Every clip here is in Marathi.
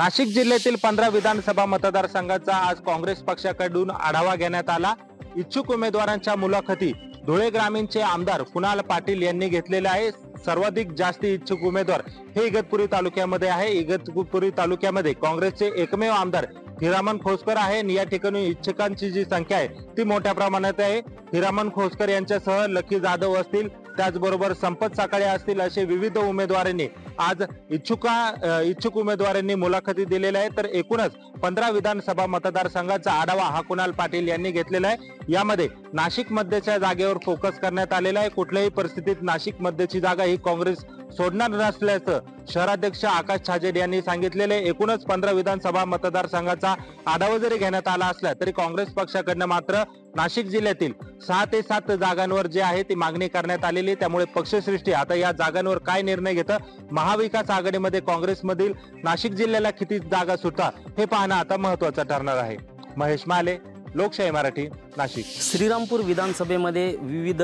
नाशिक जिल्ह्यातील 15 विधानसभा मतदारसंघाचा आज काँग्रेस पक्षाकडून आढावा घेण्यात आला। इच्छुक उमेदवारांच्या मुलाखती धुळे ग्रामीणचे आमदार कुणाल पाटील यांनी घेतलेले आहे। सर्वाधिक जास्त इच्छुक उमेदवार हे इगतपुरी तालुक्यामध्ये आहे। इगतपुरी तालुक्यामध्ये काँग्रेसचे एकमेव आमदार हिरामन खोसकर आहे आणि या ठिकाणी इच्छुकांची जी संख्या आहे ती मोठ्या प्रमाणात आहे। हिरामन खोसकर यांच्यासह लकी जाधव असतील, त्याचबरोबर संपत साकाळे असतील, असे विविध उमेदवारांनी आज इच्छुक उमेदवारांनी मुलाखती दिलेल्या आहेत। तर एकूणच 15 विधानसभा मतदारसंघाचा आढावा हा कुणाल पाटील यांनी घेतलेला आहे। यामध्ये नाशिक मध्यच्या जागेवर फोकस करण्यात आलेला आहे। कुठल्याही परिस्थितीत नाशिक मध्यची जागा ही काँग्रेस सोडणार नसल्याचं शहराध्यक्ष आकाश छाजेड यांनी सांगितलेले। एकूणच 15 विधानसभा मतदारसंघाचा आढावा जरी घेण्यात आला असला तरी काँग्रेस पक्षाकडनं मात्र नाशिक जिल्ह्यातील 6 ते 7 जागांवर जे आहे ती मागणी करण्यात आलेली। त्यामुळे पक्षश्रेष्ठी आता या जागांवर काय निर्णय घेतं, महाविकास आघाडीमध्ये काँग्रेसमधील नाशिक जिल्ह्याला किती जागा सुटतात हे पाहणं आता महत्त्वाचं ठरणार आहे। महेश माले, लोकशाही मराठी, नाशिक। श्रीरामपूर विधानसभेमध्ये विविध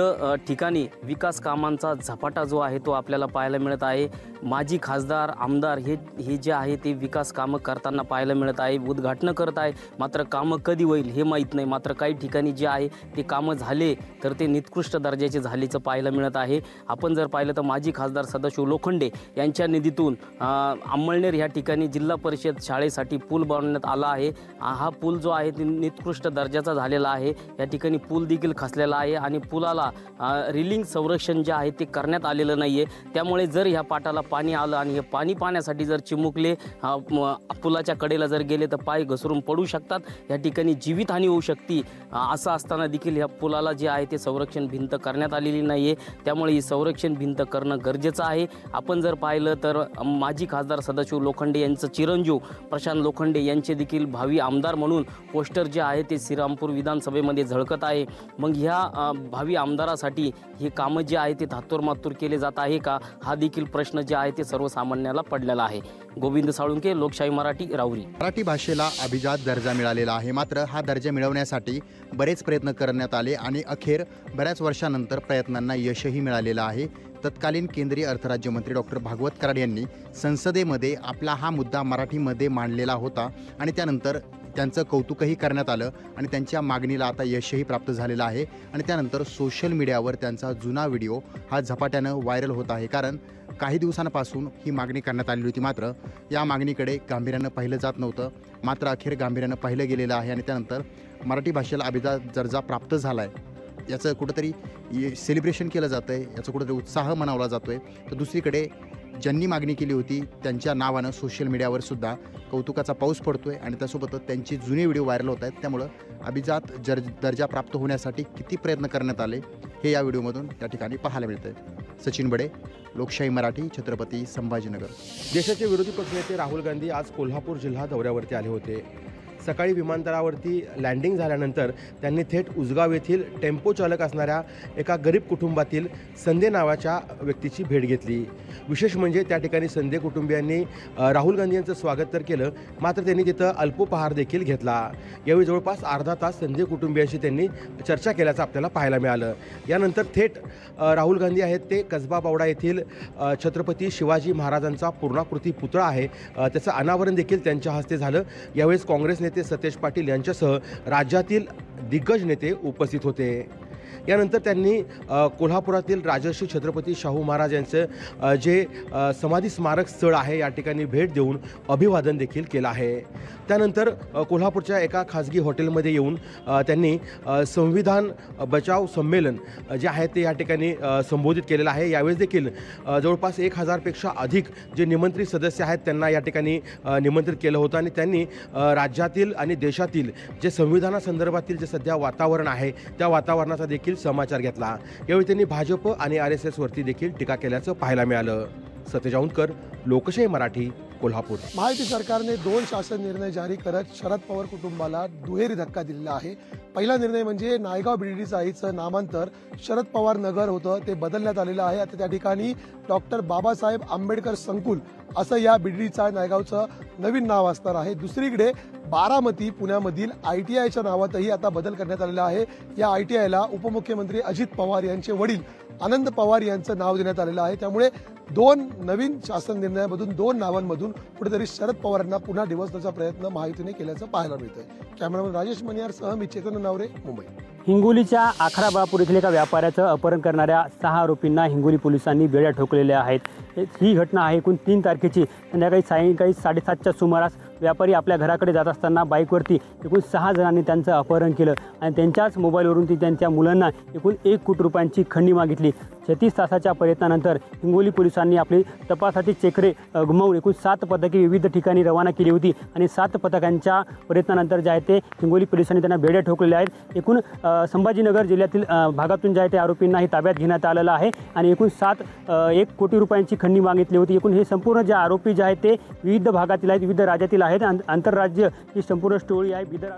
ठिकाणी विकास कामांचा झपाटा जो आहे तो आपल्याला पाहायला मिळत आहे। माजी खासदार, आमदार हे जे आहे ते विकास कामं करताना पाहायला मिळत आहे, उद्घाटन करत आहे। मात्र कामं कधी होईल हे माहीत नाही। मात्र काही ठिकाणी जे आहे ते कामं झाले तर ते निकृष्ट दर्जाचे झाल्याचं पाहायला मिळत आहे। आपण जर पाहिलं तर माजी खासदार सदाशिव लोखंडे यांच्या निधीतून अंमळनेर या ठिकाणी जिल्हा परिषद शाळेसाठी पूल बनवण्यात आला आहे। हा पूल जो आहे ते निकृष्ट दर्जाचा झालेला आहे। या ठिकाणी पूल देखील खचलेला आहे आणि पुलाला रिलिंग संरक्षण जे आहे ते करण्यात आलेलं नाहीये। त्यामुळे जर ह्या पाटाला पाणी आलं आणि हे पाणी पाण्यासाठी जर चिमुकले पुलाच्या कडेला जर गेले तर पाय घसरून पडू शकतात, या ठिकाणी जीवितहानी होऊ शकते। असं असताना देखील ह्या पुलाला जे आहे ते संरक्षण भिंत करण्यात आलेली नाहीये। त्यामुळे ही संरक्षण भिंत करणं गरजेचं आहे। आपण जर पाहिलं तर माजी खासदार सदाशिव लोखंडे यांचं चिरंजीव प्रशांत लोखंडे यांचे देखील भावी आमदार म्हणून पोस्टर जे आहे ते श्रीरामपूर विधानसभेमध्ये झळकत आहे। मग ह्या भावी आमदारासाठी हे कामं जे आहे ते थातोरमातोर केले जात आहे का, हा देखील प्रश्न जे आहे ते सर्वसामान्याला पडलेला आहे। गोविंद साळुंके, लोकशाही मराठी, राहुरी। मराठी भाषेला अभिजात दर्जा मिळालेला आहे। मात्र हा दर्जा मिळवण्यासाठी बरेच प्रयत्न करण्यात आले आणि अखेर बऱ्याच वर्षानंतर प्रयत्नांना यशही मिळालेलं आहे। तत्कालीन केंद्रीय अर्थराज्यमंत्री डॉक्टर भागवत कराड यांनी संसदेमध्ये आपला हा मुद्दा मराठीमध्ये मांडलेला होता आणि त्यानंतर त्यांचं कौतुकही करण्यात आलं आणि त्यांच्या मागणीला आता यशही प्राप्त झालेलं आहे। आणि त्यानंतर सोशल मीडियावर त्यांचा जुना व्हिडिओ हा झपाट्यानं व्हायरल होत आहे। कारण काही दिवसांपासून ही मागणी करण्यात आलेली होती, मात्र या मागणीकडे गांभीर्यानं पाहिलं जात नव्हतं। मात्र अखेर गांभीर्यानं पाहिलं गेलेलं आहे आणि त्यानंतर मराठी भाषेला अभिजात दर्जा प्राप्त झाला आहे, याचं कुठंतरी सेलिब्रेशन केलं जातं आहे, याचा कुठंतरी उत्साह मनावला जातो आहे। तर दुसरीकडे ज्यांनी मागणी केली होती त्यांच्या नावानं सोशल मीडियावर सुद्धा कौतुकाचा पाऊस पडतो आहे आणि त्यासोबतच त्यांची जुने व्हिडिओ व्हायरल होत आहेत। त्यामुळं अभिजात दर्जा प्राप्त होण्यासाठी किती प्रयत्न करण्यात आले हे या व्हिडिओमधून त्या ठिकाणी पाहायला मिळतं आहे। सचिन बडे, लोकशाही मराठी, छत्रपती संभाजीनगर। देशाचे विरोधी पक्षनेते राहुल गांधी आज कोल्हापूर जिल्हा दौऱ्यावरती आले होते। सकाळी विमानतळावरती लँडिंग झाल्यानंतर त्यांनी थेट उसगाव येथील टेम्पो चालक असणाऱ्या एका गरीब कुटुंबातील संदे नावाच्या व्यक्तीची भेट घेतली। विशेष म्हणजे त्या ठिकाणी संदे कुटुंबियांनी राहुल गांधी यांचं स्वागत तर केलं, मात्र त्यांनी तिथं अल्पोपहार देखील घेतला। यावेळी जवळपास अर्धा तास संदे कुटुंबियांशी त्यांनी चर्चा केल्याचं आपल्याला पाहायला मिळालं। यानंतर थेट राहुल गांधी आहेत ते कसबा बावडा येथील छत्रपती शिवाजी महाराजांचा पूर्णाकृती पुतळा आहे त्याचं अनावरण देखील त्यांच्या हस्ते झालं। यावेळेस काँग्रेस नेते सतेज पाटील यांच्यासह राज्यातील दिग्गज नेते उपस्थित होते। यानंतर त्यांनी कोल्हापुरातील राजर्षी छत्रपती शाहू महाराज यांचं जे समाधी स्मारक स्थळ आहे या ठिकाणी भेट देऊन अभिवादन देखील केलं आहे। त्यानंतर कोल्हापूरच्या एका खाजगी हॉटेलमध्ये येऊन त्यांनी संविधान बचाव संमेलन जे आहे ते या ठिकाणी संबोधित केलेलं आहे। यावेळेस देखील जवळपास 1000 पेक्षा अधिक जे निमंत्रित सदस्य आहेत त्यांना या ठिकाणी निमंत्रित केलं होतं आणि त्यांनी राज्यातील आणि देशातील जे संविधानासंदर्भातील जे सध्या वातावरण आहे त्या वातावरणाचा देखील समाचार घेतला। यावेळी त्यांनी भाजप आणि RSS वरती देखील टीका केल्याचं पाहायला मिळालं। सतेज औंधकर, लोकशाही मराठी, कोल्हापूर। महायुती सरकारने 2 शासन निर्णय जारी करत शरद पवार कुटुंबाला दुहेरी धक्का दिलेला आहे। पहिला निर्णय म्हणजे नायगाव BDD चाळीचं नामांतर शरद पवार नगर होतं ते बदलण्यात आलेलं आहे। आता त्या ठिकाणी डॉक्टर बाबासाहेब आंबेडकर संकुल असं या BDD नायगावचं नवीन नाव असणार आहे। दुसरीकडे बारामती पुण्यामधील ITIच्या नावातही आता बदल करण्यात आलेला आहे। या ITIला उपमुख्यमंत्री अजित पवार यांचे वडील आनंद पवार यांचं नाव देण्यात आलेलं आहे। त्यामुळे दोन नवीन शासन निर्णयामधून 2 नावांमधून कुठेतरी शरद पवारांना पुन्हा डिवचण्याचा प्रयत्न महायुतीने केल्याचं पाहायला मिळतंय. कॅमेरामन राजेश मनियारसह मी चेतन नावरे, मुंबई. हिंगोलीच्या आखरा बाळापूर येथील एका व्यापाऱ्याचं अपहरण करणाऱ्या 6 आरोपींना हिंगोली पोलिसांनी बेड्या ठोकलेल्या आहेत. ही घटना आहे एकूण 3 तारखेची. संध्याकाळी सायंकाळी 7:30च्या सुमारास व्यापारी आपल्या घराकडे जात असताना बाईकवरती एकूण 6 जणांनी त्यांचं अपहरण केलं आणि त्यांच्याच मोबाईलवरून ती त्यांच्या मुलांना एकूण 1 कोटी रुपयांची खंडणी मागितली. 36 तासाच्या प्रयत्नानंतर हिंगोली पोलिसांनी आपली तपासाची चक्रे घुमवून एकूण 7 पथके विविध ठिकाणी रवाना केली होती आणि 7 पथकांच्या प्रयत्नानंतर जे आहे ते हिंगोली पोलिसांनी त्यांना बेड्या ठोकलेल्या आहेत. एकूण संभाजीनगर जिल्ह्यातील भागातून जे आहे ते आरोपींनाही ताब्यात घेण्यात आलेलं आहे आणि एकूण 1 कोटी रुपयांची खंडणी मागितली होती. एकूण हे संपूर्ण जे आरोपी जे आहेत ते विविध भागातील आहेत, विविध राज्यातील आहेत. आंतरराज्य ही संपूर्ण स्टोरी आहे. बिदर